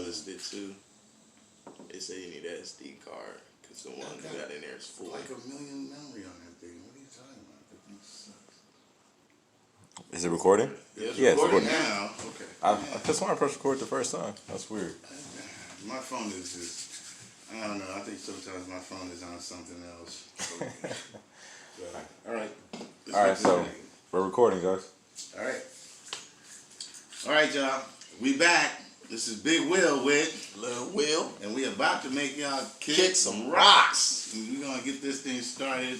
noticed it too. They say you need an SD card because the one you got in there is full. Like $1 million memory on that thing. What are you talking about? That thing sucks. Is it recording? Yeah, it's recording now. Okay. I just want to press record the first time. That's weird. My phone is just, I don't know. I think sometimes my phone is on something else. All right. All right, so we're recording, guys. All right, y'all. We back. This is Big Will with Little Will, and we about to make y'all kick some rocks. And we're gonna get this thing started.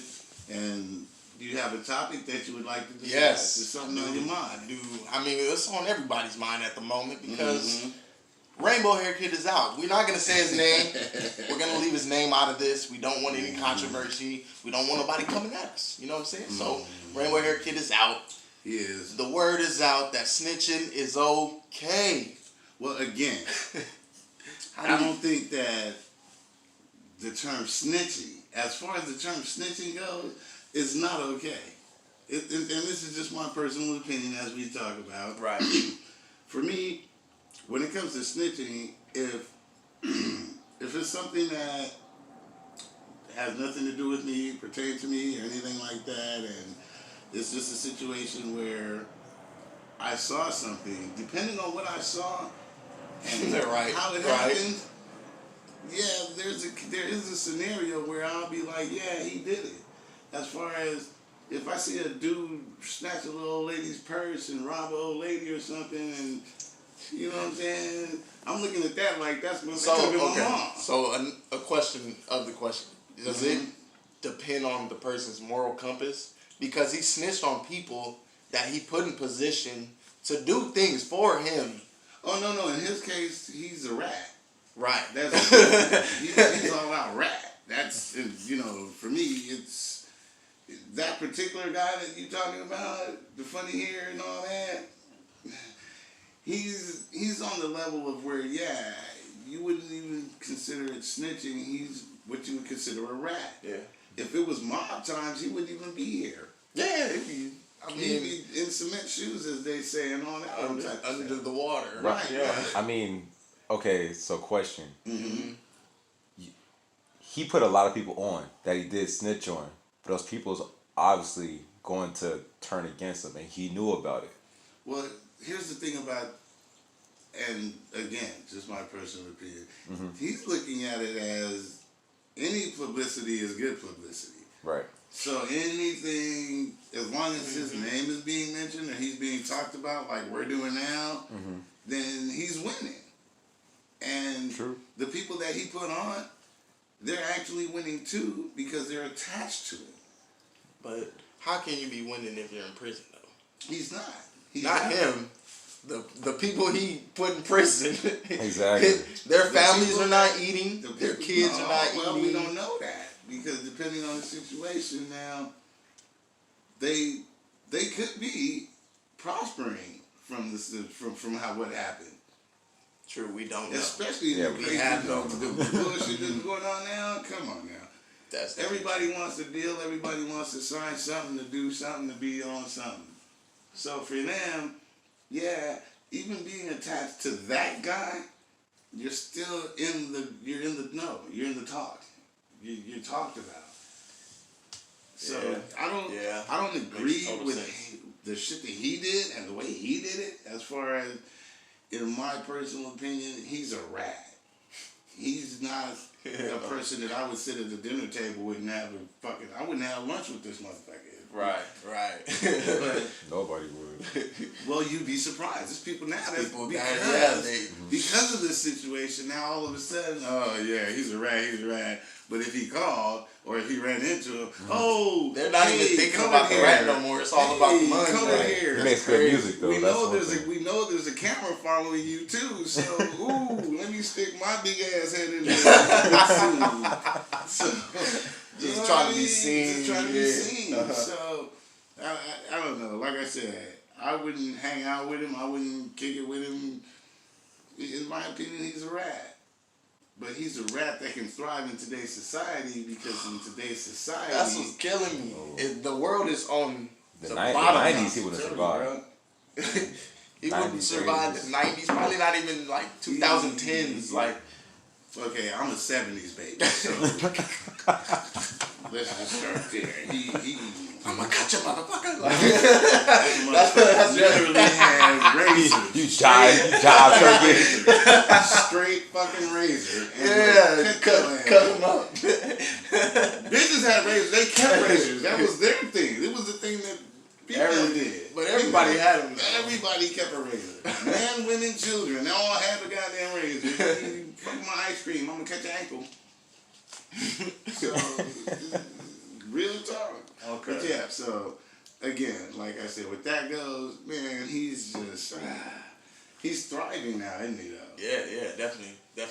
And do you have a topic that you would like to discuss? Yes, Is something on your mind? I mean, it's on everybody's mind at the moment because Rainbow Hair Kid is out. We're not gonna say his name. We're gonna leave his name out of this. We don't want any controversy. We don't want nobody coming at us. You know what I'm saying? So Rainbow Hair Kid is out. He is. The word is out that snitching is okay. Well, again, I don't think that the term snitching, as far as the term snitching goes, is not okay. And this is just my personal opinion as we talk about. Right. For me, when it comes to snitching, if it's something that has nothing to do with me, pertain to me, or anything like that, and it's just a situation where I saw something, depending on what I saw and how it happened, yeah, there is a scenario where I'll be like, yeah, he did it. As far as if I see a dude snatch a little old lady's purse and rob an old lady or something, and you know what I'm saying, I'm looking at that like that's my mom. So a question of the question: does it depend on the person's moral compass? Because he snitched on people that he put in position to do things for him. Oh no! In his case, he's a rat. Right. That's he's all out rat. That's for me, it's that particular guy that you're talking about, the funny hair and all that. He's on the level of where you wouldn't even consider it snitching. He's what you would consider a rat. Yeah. If it was mob times, he wouldn't even be here. Yeah, he'd be in cement shoes, as they say, and all that. Under the water. Right. Yeah. I mean, okay, so question. Mm-hmm. He put a lot of people on that he did snitch on, but those people's obviously going to turn against him, and he knew about it. Well, here's the thing about, and again, just my personal opinion, he's looking at it as any publicity is good publicity. Right. So anything, as long as his name is being mentioned or he's being talked about like we're doing now, then he's winning. And the people that he put on, they're actually winning too because they're attached to it. But how can you be winning if you're in prison though? He's not. Not him. The people he put in prison. Exactly. Their families are not eating. Their kids are not eating. Well, we don't know that because depending on the situation now, they could be prospering from what happened. True, we don't know. Especially the bullshit that's going on now. Come on now. Everybody wants to deal. Everybody wants to sign something, to do something, to be on something. So for them, even being attached to that guy, you're still in the know. You're in the talk. You're talked about. So I don't agree with the shit that he did and the way he did it. As far as, in my personal opinion, he's a rat. He's not a person that I would sit at the dinner table with and have I wouldn't have lunch with this motherfucker. Right. But nobody would. Well, you'd be surprised. There's people now because of this situation. Now all of a sudden, he's a rat. But if he called or if he ran into him, they're not even thinking about the rat no more. It's all about the money. Come in here. He makes good music though. We know there's a camera following you too. So let me stick my big ass head in there. Just trying to be seen. So I don't know. Like I said, I wouldn't hang out with him. I wouldn't kick it with him. In my opinion, he's a rat. But he's a rat that can thrive in today's society because in today's society... That's what's killing me. The world is on the bottom. 90s, he would have survived. He wouldn't survive the 90s, probably not even like 2010s. Like, okay, I'm a 70s baby, so let's just start there. I'm gonna cut you, motherfucker. That's literally had razors. You jive turkey. Straight fucking razor. Yeah, cut him up. Bitches had razors. They kept razors. That was their thing. It was the thing that people did. But everybody had them. Everybody kept a razor. Men, women, children. They all had the goddamn razor. You fuck my ice cream. I'm gonna cut your ankle. So, real talk. Okay. But yeah, so again, like I said, with that goes, man, he's just he's thriving now, isn't he? Though. Yeah, definitely And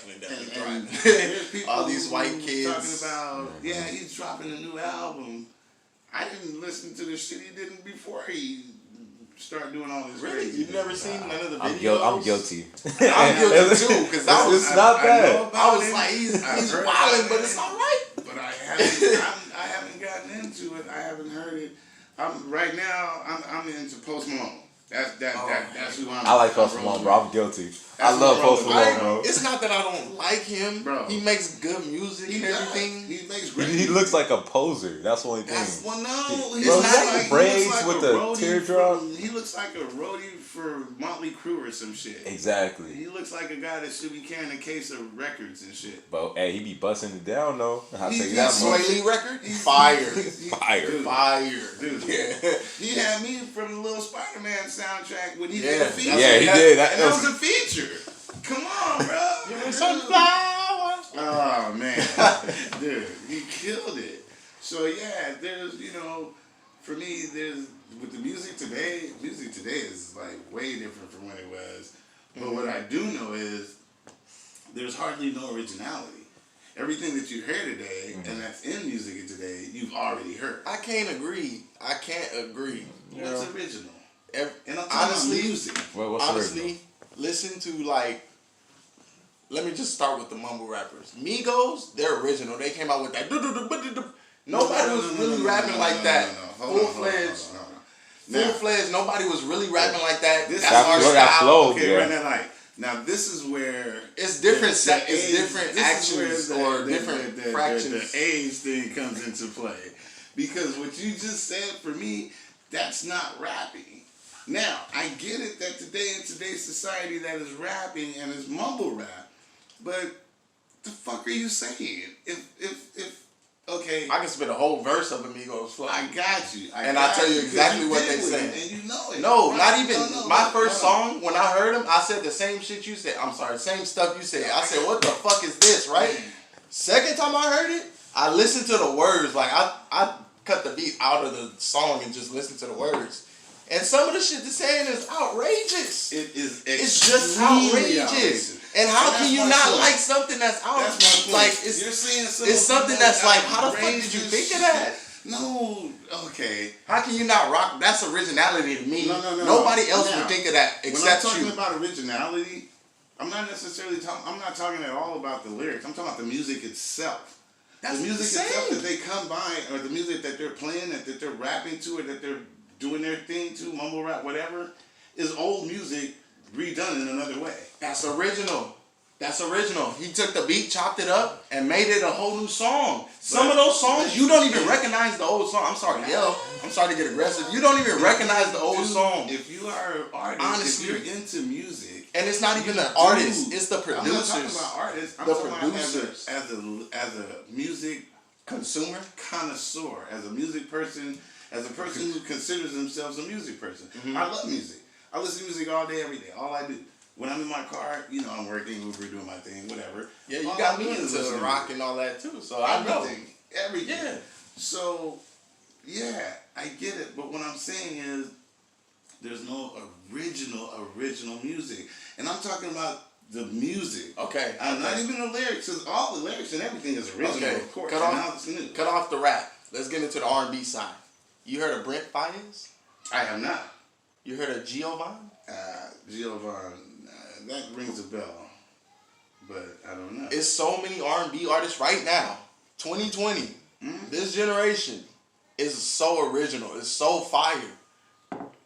thriving. there's people All these white kids talking about, yeah, he's dropping a new album. I didn't listen to the shit he did before he started doing all this. Really? Crazy You've never seen none of the videos? I'm guilty. I'm guilty too, because it's not bad. I was like, he's wilding, but it's all right. But I haven't gotten into it. I haven't heard it. Right now, I'm into Post Malone. That's who I'm. I like Post Malone, bro. I'm guilty. I love Post Malone, bro. It's not that I don't like him, bro. He makes good music and everything. He makes great. He looks like a poser. That's the only thing. Well, no, he's bro, not like braids with the teardrop. He looks like a roadie for Motley Crue or some shit. Exactly. He looks like a guy that should be carrying a case of records and shit. But hey, he be busting it down though. I'll tell you that much. Sway Lee record, fire. Dude. Yeah. He had me from the little Spider-Man soundtrack when he did Yeah. a feature. Yeah, he did. That was a feature. Come on, bro. Sunflower. Oh man, dude, he killed it. So yeah, there's for me, there's with the music today is like way different from when it was. But what I do know is there's hardly no originality. Everything that you hear today and that's in music today, you've already heard. I can't agree. What's original? And I'm talking honestly, about music. What's original? Listen to like. Let me just start with the mumble rappers. Migos, they're original. They came out with that. Nobody was really rapping like that. Full-fledged. Nobody was really rapping like that. That's our style. flow. Okay, Yeah. right now, like now, this is where it's different. It's different actions or different fractions. The age thing comes into play, because what you just said for me, that's not rapping. Now, I get it that today in today's society that is rapping and is mumble rap, but the fuck are you saying? If okay, I can spit a whole verse of Amigos flow. I got you. I'll tell you exactly what they say. And you know it. No, right? not even. My first song, when I heard them, I said the same shit you said. I'm sorry, same stuff you said. I said, what the fuck is this, right? Second time I heard it, I listened to the words. Like, I cut the beat out of the song and just listened to the words. And some of the shit they're saying is outrageous. It is. It's just outrageous. And how can you not like something that's out? That's my point. Like it's something that's like, how the fuck did you think of that? No, okay. How can you not rock? That's originality to me. No. Nobody else would think of that except you. When I'm talking about originality, I'm not necessarily talking. I'm not talking at all about the lyrics. I'm talking about the music itself. That's the music itself insane. that they come by, or the music that they're playing, that they're rapping to, or that they're doing their thing to, mumble rap, whatever, is old music redone in another way. That's original. He took the beat, chopped it up, and made it a whole new song. Some of those songs, you don't even recognize the old song. I'm sorry to yell. I'm sorry to get aggressive. You don't even recognize the old song. If you are an artist, honestly, if you're into music, and it's not even the artist, it's the producers. I'm not talking about artists. I'm talking about as a music consumer, connoisseur, as a music person, as a person who considers themselves a music person. I love music. I listen to music all day, every day. All I do. When I'm in my car, I'm working, Uber, doing my thing, whatever. Yeah, you got me into the rock and all that too, so I know. Everything. Yeah. So, yeah, I get it. But what I'm saying is, there's no original music. And I'm talking about the music. Okay. Not even the lyrics, because all the lyrics and everything is original, of course. Cut off the rap. Let's get into the R&B side. You heard of Brent Fayez? I have not. You heard of Giovanni? Giovanni, that rings a bell, but I don't know. It's so many R&B artists right now, 2020, this generation is so original. It's so fire.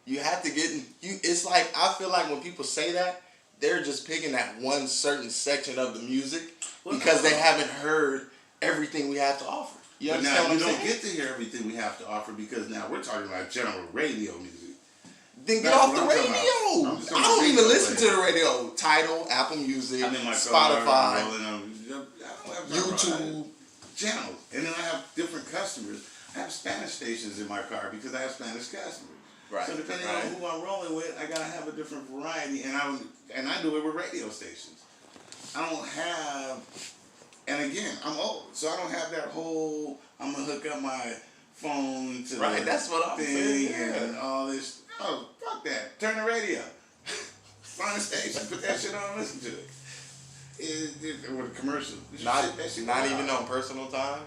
You have to get you. It's like I feel like when people say that, they're just picking that one certain section of the music because they haven't heard everything we have to offer. You but understand now what you I'm don't saying? get to hear everything we have to offer because now we're talking about general radio music. Then get That's off what the I'm talking radio. about. I don't even listen to the radio. Tidal, Apple Music, I'm in my Spotify, car, I don't have YouTube. channels. And then I have different customers. I have Spanish stations in my car because I have Spanish customers. Right. So depending on who I'm rolling with, I gotta have a different variety, and I do it with radio stations. I don't have, and again, I'm old, so I don't have that whole. I'm gonna hook up my phone to the That's what I'm thing saying. Yeah. and all this. Oh, fuck that! Turn the radio. Find a station, put that shit on, and listen to it. With a commercial. Not even on personal time.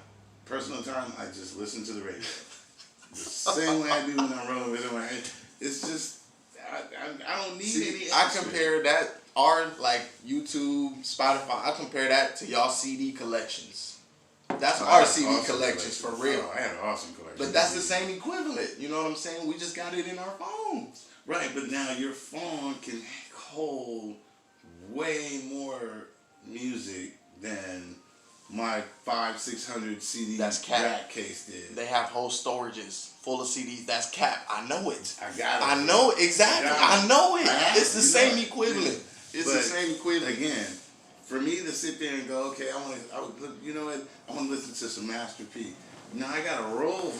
Personal time, I just listen to the radio. The same way I do when I'm rolling with it. It's just, I don't need any extra. I compare that, our like YouTube, Spotify, I compare that to y'all CD collections. That's our CD collections for real. Oh, I had an awesome collection. But that's the same equivalent. You know what I'm saying? We just got it in our phones. Right, but now your phone can hold way more music than my 500-600 CD That's cap. rack case did. They have whole storages full of CDs. That's cap. I know it. I got it. I know it. Exactly. I know it. It's the same it. equivalent. It's the same equivalent. Again, for me to sit there and go, okay, you know what? I want to listen to some Master P. Now I gotta roll.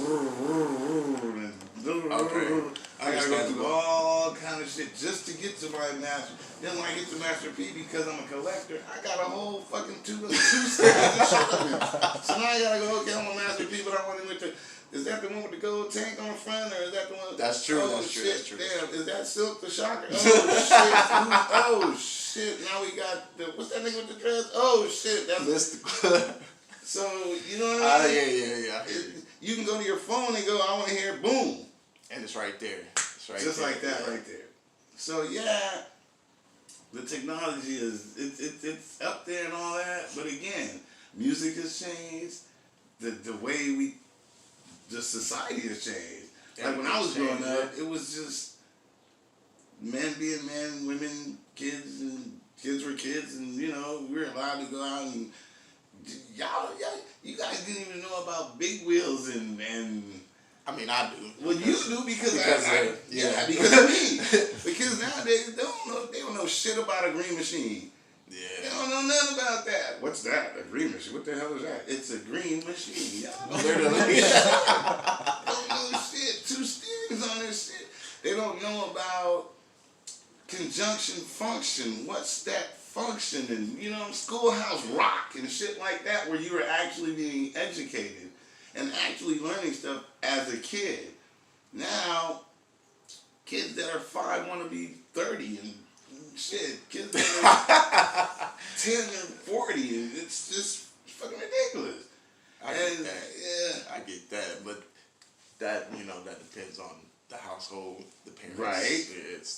I gotta go through all kind of shit just to get to my master. Then when I get to Master P, because I'm a collector, I got a whole fucking two stands of shit of it. So now I gotta go, okay, I'm a Master P, but I want to go to. Is that the one with the gold tank on the front, or is that the one? That's true. Oh, That's shit, true. That's true. Damn, is that Silk the Shocker? Oh shit! Now we got the what's that nigga with the dress? Oh shit! That's Mystical. So you know what I mean? Yeah. You can go to your phone and go, I want to hear boom, And it's right there. It's right just there. like that right there. So yeah, the technology is it's up there and all that, but again, music has changed. The way the society has changed. Like when I was growing up, it was just men being men, women, kids, and kids were kids, and you know we were allowed to go out and y'all you guys didn't even know about big wheels and. I mean, I do. Well, you do because of me. Because nowadays they don't know shit about a green machine. Yeah. They don't know nothing about that. What's that? A green machine? What the hell is that? It's a green machine. Y'all don't know shit. Two steerings on this shit. They don't know about conjunction function. What's that function? And you know, Schoolhouse Rock and shit like that, where you were actually being educated and actually learning stuff as a kid. Now, kids that are 5 want to be 30 and shit. Kids that are 10 and 40, and it's just fucking ridiculous. I get that. Yeah, I get that, but that that depends on the household, the parents. Right.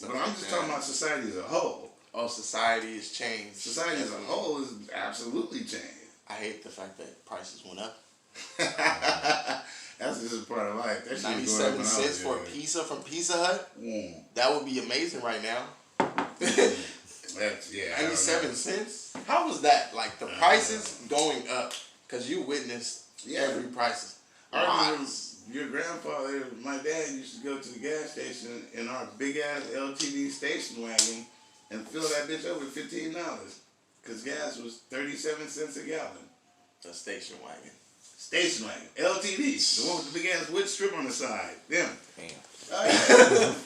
But I'm just talking about society as a whole. Oh, society has changed. Society as a whole has absolutely changed. I hate the fact that prices went up. That's just a part of life. That shit 97 cents for a pizza from Pizza Hut? That would be amazing right now. That's, 97 cents? How was that? Like, the prices going up, because you witnessed every prices. I remember your grandfather, my dad used to go to the gas station in our big-ass LTD station wagon and fill that bitch up with $15, because gas was 37 cents a gallon. A station wagon. Station wagon, LTD, the one with the big ass wood strip on the side. Them. Damn.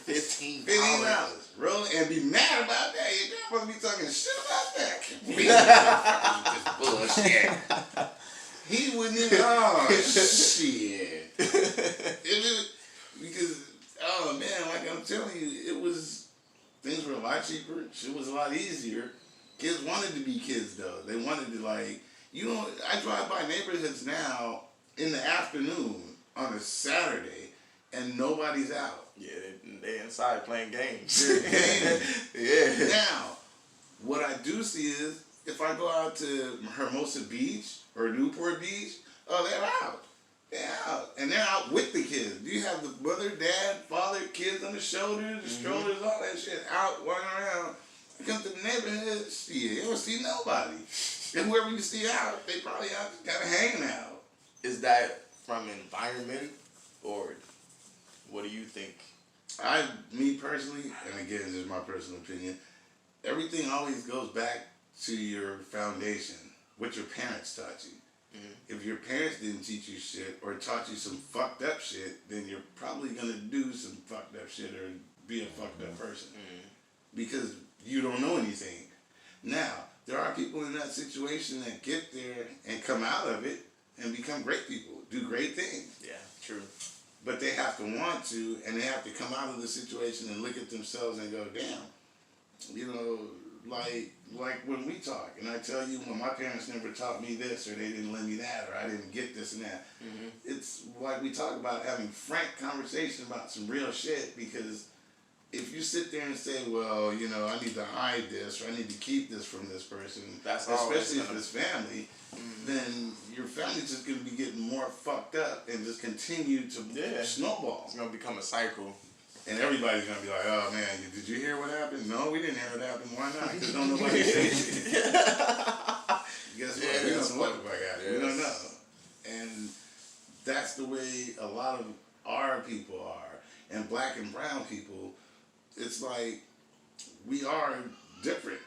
$15. Roll and be mad about that. Your grandmother be talking shit about that. Just bullshit. He wouldn't even. Oh shit. Because like I'm telling you, things were a lot cheaper. Shit was a lot easier. Kids wanted to be kids though. They wanted to I drive by neighborhoods now in the afternoon on a Saturday, and nobody's out. Yeah, they inside playing games. They're gaming. Yeah. Now, what I do see is, if I go out to Hermosa Beach or Newport Beach, they're out. They're out. And they're out with the kids. You have the mother, dad, father, kids on the shoulders, the strollers, all that shit out, walking around. You come to the neighborhood, shit, you don't see nobody. And whoever you see out, they probably out kind of hanging out. Is that from environment, or what do you think? Me personally, and again, this is my personal opinion, everything always goes back to your foundation, what your parents taught you. If your parents didn't teach you shit or taught you some fucked up shit, then you're probably gonna do some fucked up shit or be a fucked up person because you don't know anything. Now, there are people in that situation that get there and come out of it and become great people, do great things. Yeah, true. But they have to want to, and they have to come out of the situation and look at themselves and go, damn, you know, like when we talk, and I tell you, when my parents never taught me this, or they didn't let me that, or I didn't get this and that. It's like we talk about having frank conversation about some real shit, because if you sit there and say, well, you know, I need to hide this, or I need to keep this from this person, especially if it's family, then your family's just going to be getting more fucked up and just continue to snowball. It's going to become a cycle. And everybody's going to be like, oh man, did you hear what happened? No, we didn't hear what happened. Why not? Because don't nobody say shit. Guess what? We don't know what the fuck happened. We don't know. And that's the way a lot of our people are. And black and brown people, it's like, we are different.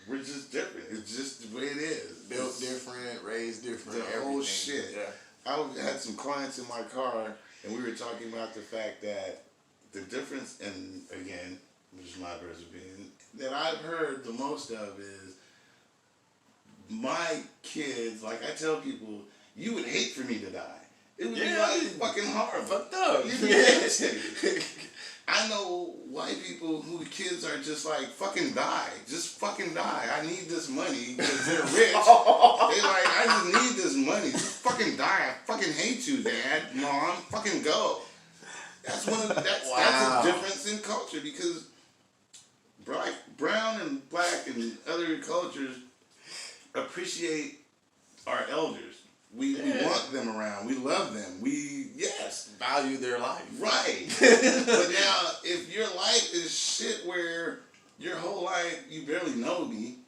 We're just different. It's just the way it is. Built different, raised different, the everything. whole shit. Yeah. I had some clients in my car, and we were talking about the fact that the difference, and again, which is my personal opinion, that I've heard the most of is my kids, like I tell people, you would hate for me to die. It would be like fucking horrible. Fucked up. You'd be devastated. I know white people whose kids are just like, fucking die. Just fucking die. I need this money because they're rich. They like, I just need this money. Just fucking die. I fucking hate you, Dad, Mom. Fucking go. That's that's a difference in culture, because brown and black and other cultures appreciate our elders. We want them around. We love them. Value their life. Right. But now, if your life is shit where your whole life you barely know me,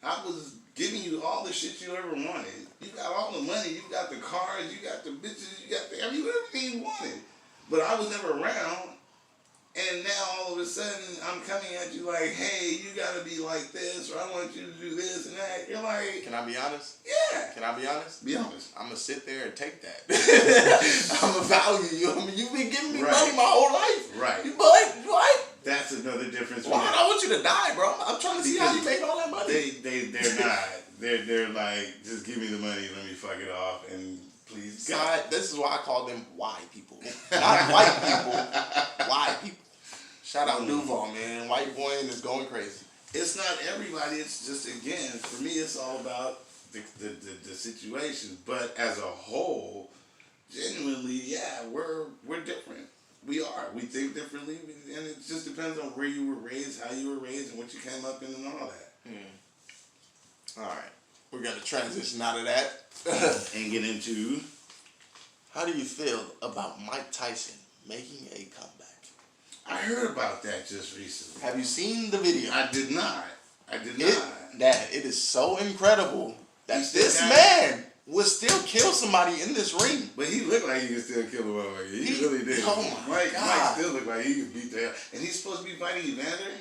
I was giving you all the shit you ever wanted. You got all the money. You got the cars. You got the bitches. You got everything you wanted. But I was never around, and now all of a sudden I'm coming at you like, hey, you gotta be like this, or I want you to do this and that. You're like, can I be honest? Yeah. Can I be honest? Be honest. I'm gonna sit there and take that. I'm gonna value you. I mean, you've been giving me money my whole life. Right. But what? That's another difference. Why? I want you to die, bro. I'm trying to see how you make all that money. They're not. They're like, just give me the money, let me fuck it off, and please God. This is why I call them white people. Not white people. White people. Shout out Duval, man. White boy is going crazy. It's not everybody. It's just, again, for me, it's all about the situation. But as a whole, genuinely, yeah, we're different. We are. We think differently, and it just depends on where you were raised, how you were raised, and what you came up in, and all that. All right, we're gonna transition out of that and get into. How do you feel about Mike Tyson making a comeback? I heard about that just recently. Have you seen the video? I did not. It is so incredible that this man would still kill somebody in this ring. But he looked like he could still kill a motherfucker. He really did. Oh my God. Mike still looked like he could beat the hell. And he's supposed to be fighting Evander?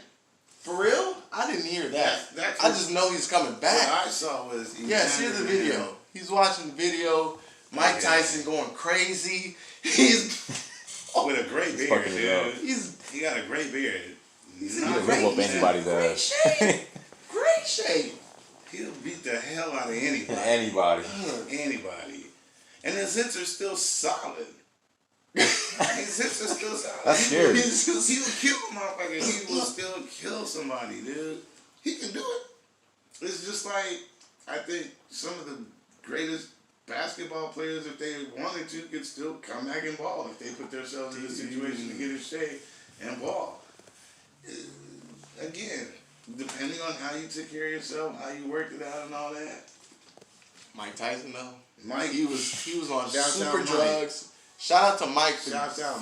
For real? I didn't hear that. I just know he's coming back. What I saw was Evander. Yes, here's the video. He's watching the video. Mike Tyson going crazy. He's with a great beard, dude. He got a great beard. He'll whoop anybody does. Great shape. He'll beat the hell out of anybody. Anybody. And his hits are still solid. His hits are still solid. That's scary. He will kill a motherfucker. He will still kill somebody, dude. He can do it. It's just like, I think some of the greatest basketball players, if they wanted to, could still come back and ball if they put themselves in the situation to get in shape and ball. Again, depending on how you took care of yourself, how you worked it out and all that. Mike Tyson, though. Mike, he was on super drugs. Shout out to Mike for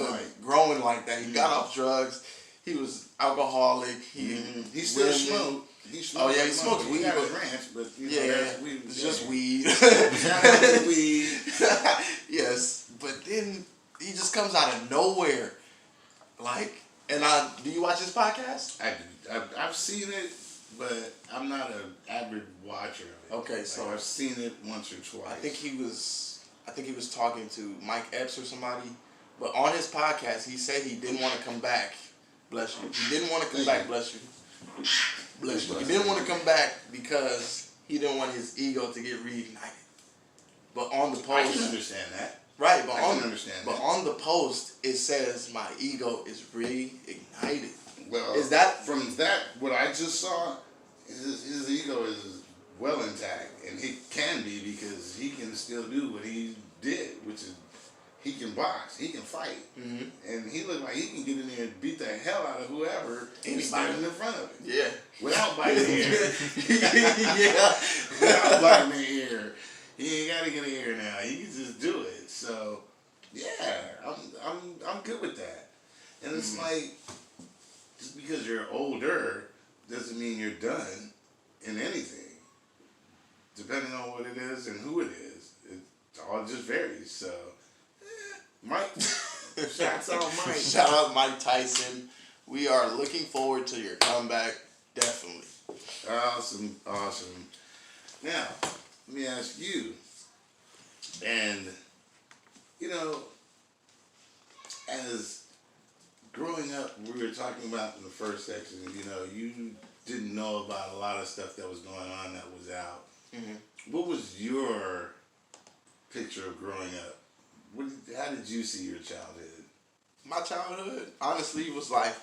Mike. growing like that. He got off drugs. He was alcoholic. He still smoked. He smokes weed. He got his ranch, but that's weed. It's just weed. Shout out to weed. Yes, but then he just comes out of nowhere. Like, and do you watch his podcast? I do. I've seen it, but I'm not an avid watcher of it. Okay, so I've seen it once or twice. I think he was talking to Mike Epps or somebody, but on his podcast he said he didn't want to come back. Bless you. He didn't want to come back. Bless you. Bless you. He didn't want to come back because he didn't want his ego to get reignited. But on the post, I can understand that. Right, but on the post it says my ego is reignited. Well, is that from that what I just saw? His ego is well intact, and he can be because he can still do what he did, which is he can box, he can fight, and he looked like he can get in there and beat the hell out of whoever is standing in front of him. Yeah, without biting the ear. Yeah, without biting the ear. He ain't got to get an ear now. He can just do it. So, yeah, I'm good with that. And it's like, just because you're older doesn't mean you're done in anything. Depending on what it is and who it is, it all just varies. So, Mike, shouts out Mike. Shout out Mike Tyson. We are looking forward to your comeback. Definitely. Awesome. Now, let me ask you, and, as growing up, we were talking about in the first section, you didn't know about a lot of stuff that was going on that was out. Mm-hmm. What was your picture of growing up? How did you see your childhood? My childhood, honestly, was like,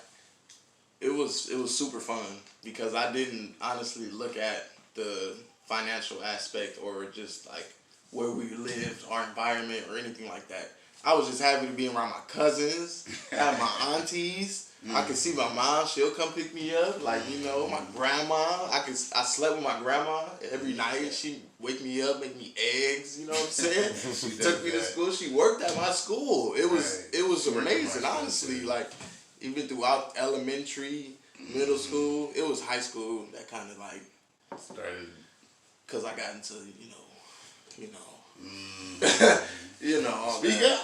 it was super fun because I didn't honestly look at the financial aspect or just like where we lived, our environment or anything like that. I was just happy to be around my cousins, have my aunties. I could see my mom, she'll come pick me up. Like, my grandma, I slept with my grandma every night. She'd wake me up, make me eggs, you know what I'm saying? She took me to school. She worked at my school. It was amazing, honestly. Like, even throughout elementary, middle school, it was high school that kind of like started. Because I got into,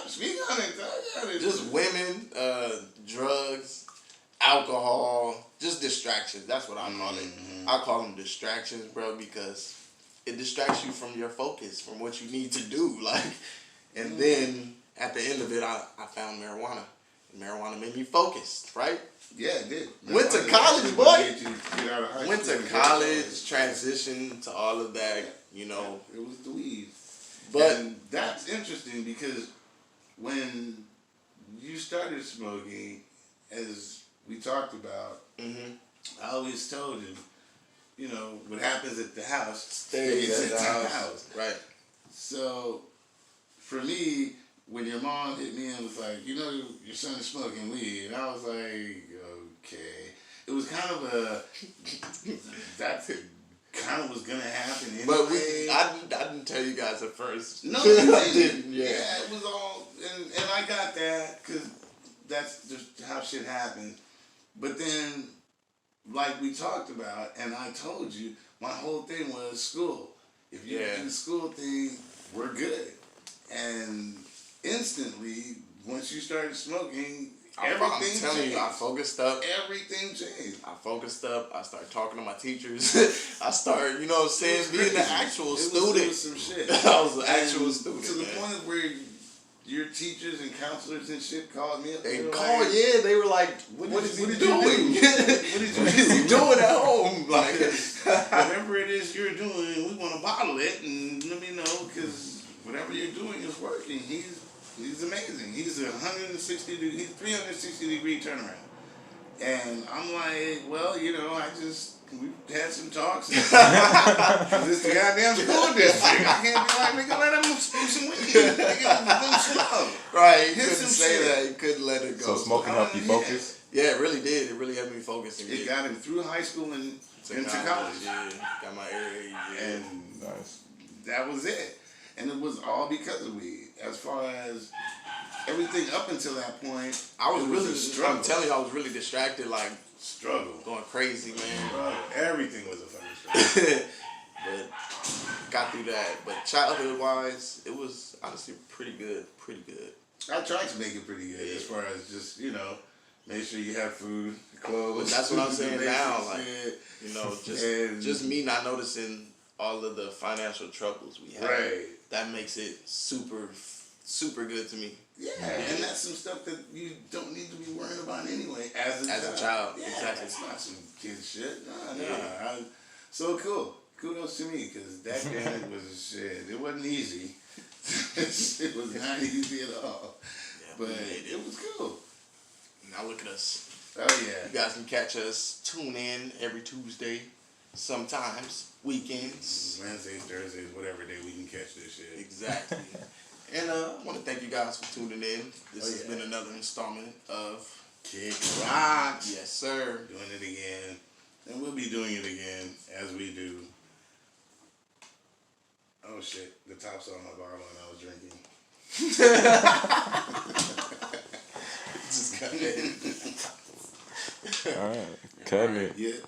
Speak on it. Just women, drugs, alcohol, just distractions. That's what I call it. I call them distractions, bro, because it distracts you from your focus, from what you need to do. Like, and then at the end of it, I found marijuana. And marijuana made me focused, right? Yeah, it did. Went to college, boy. Went to college, transitioned to all of that, It was the weed. But and that's interesting because when you started smoking, as we talked about, I always told you, what happens at the house stays at the house. Right. So, for me, when your mom hit me and was like, your son's smoking weed, and I was like, okay. It was kind of that's it. Kind of was gonna happen anyway. But I didn't tell you guys at first. No, you didn't. Yeah, it was all, and I got that because that's just how shit happens. But then, like we talked about, and I told you, my whole thing was school. If you do the school thing, we're good. And instantly, once you started smoking, everything changed. I focused up. Everything changed. I focused up. I started talking to my teachers. I started, being an actual student. It was some shit. I was an actual student. To the point of where your teachers and counselors and shit called me up. They were like, what is he doing? What is he doing at home? Like, whatever it is you're doing, we want to bottle it and let me know because whatever you're doing is working. He's amazing. He's 360 degree turnaround. And I'm like, well, we've had some talks. This is the goddamn school district. I can't be like, nigga, let him smoke some weed. Nigga, do slow. Right, you couldn't say that. You couldn't let it go. So smoking helped you focus? Yeah, it really did. It really helped me focus. It got him through high school and into college. Yeah, got my area. And nice. That was it. And it was all because of weed. As far as everything up until that point, I was it really, a struggle. I'm telling you, I was really distracted, like struggle, going crazy, man. Bro, everything was a fucking struggle. But got through that. But childhood wise, it was honestly pretty good. Pretty good. I tried to make it pretty good as far as just, make sure you have food, clothes. But that's what I'm saying now. Like, shit. just me not noticing all of the financial troubles we have. Right. That makes it super, super good to me. Yeah, and that's some stuff that you don't need to be worrying about anyway as a child. Yeah, exactly. It's not some kid shit. Nah. So cool. Kudos to me, because that game was shit. It wasn't easy. It was not easy at all. Yeah, but it was cool. Now look at us. Oh, yeah. You guys can catch us, tune in every Tuesday, sometimes, weekends. Wednesdays, Thursdays, whatever day we can catch this shit. Exactly. And I want to thank you guys for tuning in. This has been another installment of KickRocks. Yes, sir. Doing it again. And we'll be doing it again as we do. Oh shit, the top's on my bottle and I was drinking. Just cut it. All right. Cut it. Yeah.